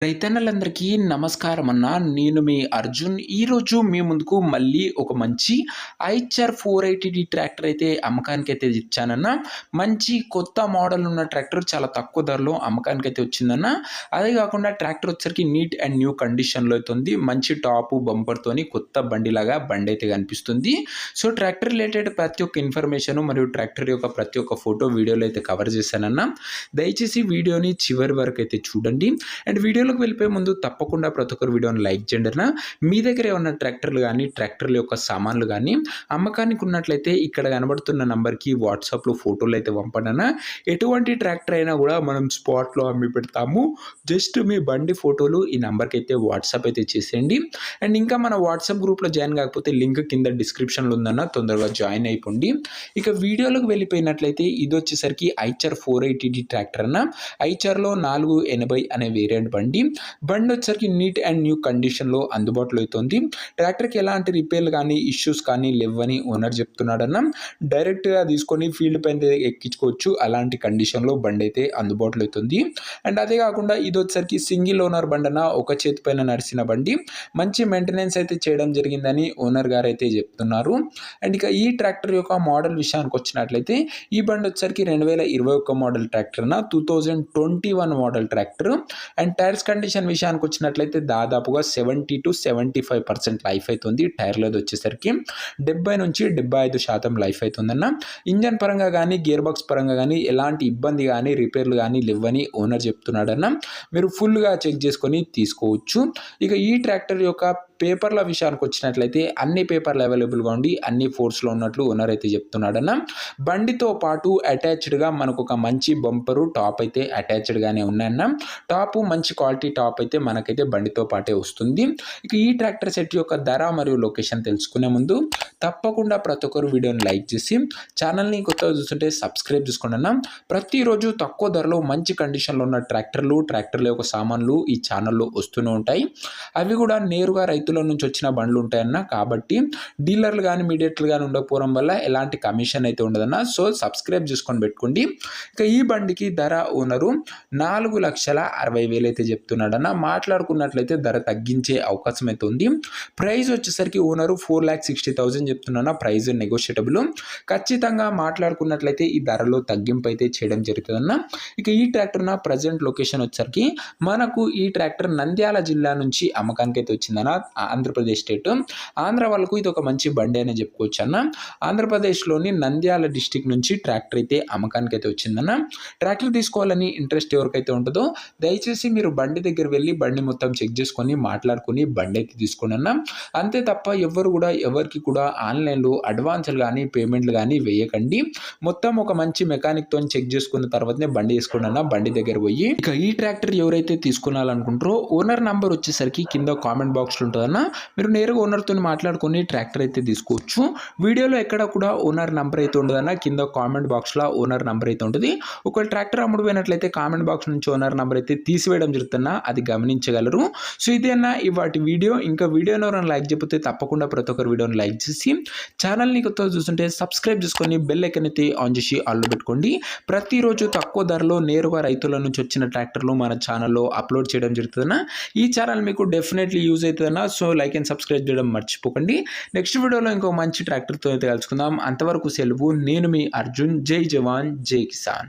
రైతన్నలందరికీ నమస్కారం అన్న. నేను మీ అర్జున్. ఈరోజు మీ ముందుకు మళ్ళీ ఒక మంచి ఐచర్ 480 ట్రాక్టర్ అయితే అమ్మకానికైతే ఇచ్చానన్న. మంచి కొత్త మోడల్ ఉన్న ట్రాక్టర్ చాలా తక్కువ ధరలో అమ్మకానికైతే వచ్చిందన్న. అదే కాకుండా ట్రాక్టర్ వచ్చేసరికి నీట్ అండ్ న్యూ కండిషన్‌లో అయితే ఉంది. మంచి టాపు బంపర్‌తోని కొత్త బండిలాగా బండైతే కనిపిస్తుంది. సో, ట్రాక్టర్ రిలేటెడ్ ప్రతి ఒక్క ఇన్ఫర్మేషన్ మరియు ట్రాక్టర్ యొక్క ప్రతి ఒక్క ఫోటో వీడియోలో అయితే కవర్ చేశానన్న. దయచేసి వీడియోని చివరి వరకు అయితే చూడండి. అండ్ వీడియోలోకి వెళ్ళిపోయే ముందు తప్పకుండా ప్రతి ఒక్కరు వీడియోని లైక్ చేయండి అన్న. మీ దగ్గర ఏమన్నా ట్రాక్టర్లు కానీ ట్రాక్టర్ల యొక్క సామాన్లు కానీ అమ్మకానికి ఉన్నట్లయితే ఇక్కడ కనబడుతున్న నంబర్కి వాట్సాప్లో ఫోటోలు అయితే పంపండి అన్న. ఎటువంటి ట్రాక్టర్ అయినా కూడా మనం స్పాట్లో అమ్మి పెడతాము. జస్ట్ మీ బండి ఫోటోలు ఈ నంబర్కి అయితే వాట్సాప్ అయితే చేసేయండి. అండ్ ఇంకా మన వాట్సాప్ గ్రూప్లో జాయిన్ కాకపోతే లింక్ కింద డిస్క్రిప్షన్లో ఉందన్న, తొందరగా జాయిన్ అయిపోండి. ఇక వీడియోలోకి వెళ్ళిపోయినట్లయితే ఇది వచ్చేసరికి ఐచర్ 480 ట్రాక్టర్ అన్న. ఐచర్లో 480 అనే వేరియంట్ బండి వచ్చేసరికి నీట్ అండ్ న్యూ కండిషన్లో అందుబాటులో అవుతుంది. ట్రాక్టర్కి ఎలాంటి రిపేర్లు కానీ ఇష్యూస్ కానీ లేవని ఓనర్ చెప్తున్నాడన్న. డైరెక్ట్గా తీసుకొని ఫీల్డ్ పైన ఎక్కించుకోవచ్చు. అలాంటి కండిషన్లో బండి అయితే అందుబాటులో అవుతుంది. అండ్ అదే కాకుండా ఇది వచ్చేసరికి సింగిల్ ఓనర్ బండి అన్న, ఒక చేతి పైన నడిచిన బండి. మంచి మెయింటెనెన్స్ అయితే చేయడం జరిగిందని ఓనర్ గారు అయితే చెప్తున్నారు. అండ్ ఇక ఈ ట్రాక్టర్ యొక్క మోడల్ విషయానికి వచ్చినట్లయితే ఈ బండి వచ్చేసరికి 2021 మోడల్ ట్రాక్టర్ అన్న, 2021 model tractor. And tyres condition విషయానికి వచ్చినట్లయితే దాదాపుగా 70-75% లైఫ్ అవుతుంది. టైర్లది వచ్చేసరికి 70-75% లైఫ్ అవుతుందన్న. ఇంజన్ పరంగా కానీ గేర్ బాక్స్ పరంగా కానీ ఎలాంటి ఇబ్బంది కానీ రిపేర్లు కానీ లేవని ఓనర్ చెప్తున్నాడన్న. మీరు ఫుల్గా చెక్ చేసుకొని తీసుకోవచ్చు. ఇక ఈ ట్రాక్టర్ యొక్క పేపర్ల విషయానికి వచ్చినట్లయితే అన్ని పేపర్లు అవైలబుల్గా ఉండి అన్ని ఫోర్స్లో ఉన్నట్లు ఓనర్ అయితే చెప్తున్నాడన్న. బండితో పాటు అటాచ్డ్గా మనకు ఒక మంచి బంపరు టాప్ అయితే అటాచ్డ్గానే ఉన్నాయన్న. టాపు మంచి క్వాలిటీ టాప్ అయితే మనకైతే బండితో పాటే వస్తుంది. ఇక ఈ ట్రాక్టర్ సెట్ యొక్క ధర మరియు లొకేషన్ తెలుసుకునే ముందు తప్పకుండా ప్రతి ఒక్కరు వీడియోని లైక్ చేసి ఛానల్ని కొత్తగా చూస్తుంటే సబ్స్క్రైబ్ చేసుకోండి అన్న. ప్రతిరోజు తక్కువ ధరలో మంచి కండిషన్లో ఉన్న ట్రాక్టర్ల యొక్క సామాన్లు ఈ ఛానల్లో వస్తూనే ఉంటాయి. అవి కూడా నేరుగా రైతుల నుంచి వచ్చిన బండ్లు ఉంటాయన్న. కాబట్టి డీలర్లు కానీ మీడియేటర్లు కానీ ఉండకపోవడం వల్ల ఎలాంటి కమిషన్ అయితే ఉండదన్న. సో, సబ్స్క్రైబ్ చేసుకొని పెట్టుకోండి. ఇక ఈ బండికి ధర ఓనరు 4,60,000 అయితే చెప్తున్నాడన్న. మాట్లాడుకున్నట్లయితే ధర తగ్గించే అవకాశం అయితే ఉంది. ప్రైస్ వచ్చేసరికి ఓనరు 4,60,000 చెప్తున్నా. Price negotiable. ఖచ్చితంగా మాట్లాడుకున్నట్లయితే ఈ ధరలో తగ్గింపు అయితే చేయడం జరుగుతుందన్న. ఇక ఈ ట్రాక్టర్ నా ప్రజెంట్ లొకేషన్ వచ్చేసరికి మనకు ఈ ట్రాక్టర్ నంద్యాల జిల్లా నుంచి అమ్మకానికి అయితే వచ్చిందన్న. ఆంధ్రప్రదేశ్ స్టేట్. ఆంధ్ర వాళ్ళకు ఇది ఒక మంచి బండి అని చెప్పుకోవచ్చు అన్న. ఆంధ్రప్రదేశ్లోని నంద్యాల డిస్టిక్ నుంచి ట్రాక్టర్ అయితే అమ్మకానికి అయితే వచ్చిందన్న. ట్రాక్టర్ తీసుకోవాలని ఇంట్రెస్ట్ ఎవరికైతే ఉంటుందో దయచేసి మీరు బండి దగ్గర వెళ్ళి బండి మొత్తం చెక్ చేసుకొని మాట్లాడుకొని బండి అయితే తీసుకోండి అన్న. అంతే తప్ప ఎవరికి కూడా ఆన్లైన్లో అడ్వాన్స్లు కానీ పేమెంట్లు కానీ వేయకండి. మొత్తం ఒక మంచి మెకానిక్తో చెక్ చేసుకున్న తర్వాతనే బండి వేసుకోండి అన్న. బండి దగ్గర పోయి ఇక ఈ ట్రాక్టర్ ఎవరైతే తీసుకున్నారనుకుంటారో ఓనర్ నంబర్ వచ్చేసరికి కింద కామెంట్ బాక్స్లో ఉంటుందన్న. మీరు నేరుగా ఓనర్తో మాట్లాడుకొని ట్రాక్టర్ అయితే తీసుకోవచ్చు. వీడియోలో ఎక్కడ కూడా ఓనర్ నంబర్ అయితే ఉండదన్న. కింద కామెంట్ బాక్స్లో ఓనర్ నంబర్ అయితే ఉంటుంది. ఒకవేళ ట్రాక్టర్ అమ్ముడు పోయినట్లయితే కామెంట్ బాక్స్ నుంచి ఓనర్ నంబర్ అయితే తీసివేయడం జరుగుతున్నా, అది గమనించగలరు. సో, ఇదేనా ఇవాటి వీడియో. ఇంకా వీడియోని ఎవరైనా లైక్ చెప్పితే తప్పకుండా ప్రతి ఒక్కరు వీడియోని లైక్ చేసి ఛానల్ని కొత్తగా చూస్తుంటే సబ్స్క్రైబ్ చేసుకొని బెల్ ఐకాన్ అయితే ఆన్ చేసి ఆన్లో పెట్టుకోండి. ప్రతిరోజు తక్కువ ధరలో నేరుగా రైతుల నుంచి వచ్చిన ట్రాక్టర్లు మన ఛానల్లో అప్లోడ్ చేయడం జరుగుతుందన్న. ఈ ఛానల్ మీకు డెఫినెట్లీ యూజ్ అవుతుందన్న. సో, లైక్ అండ్ సబ్స్క్రైబ్ చేయడం మర్చిపోకండి. నెక్స్ట్ వీడియోలో ఇంకో మంచి ట్రాక్టర్తో అయితే కలుసుకుందాం. అంతవరకు సెలవు. నేను మీ అర్జున్. జై జవాన్ జై కిసాన్.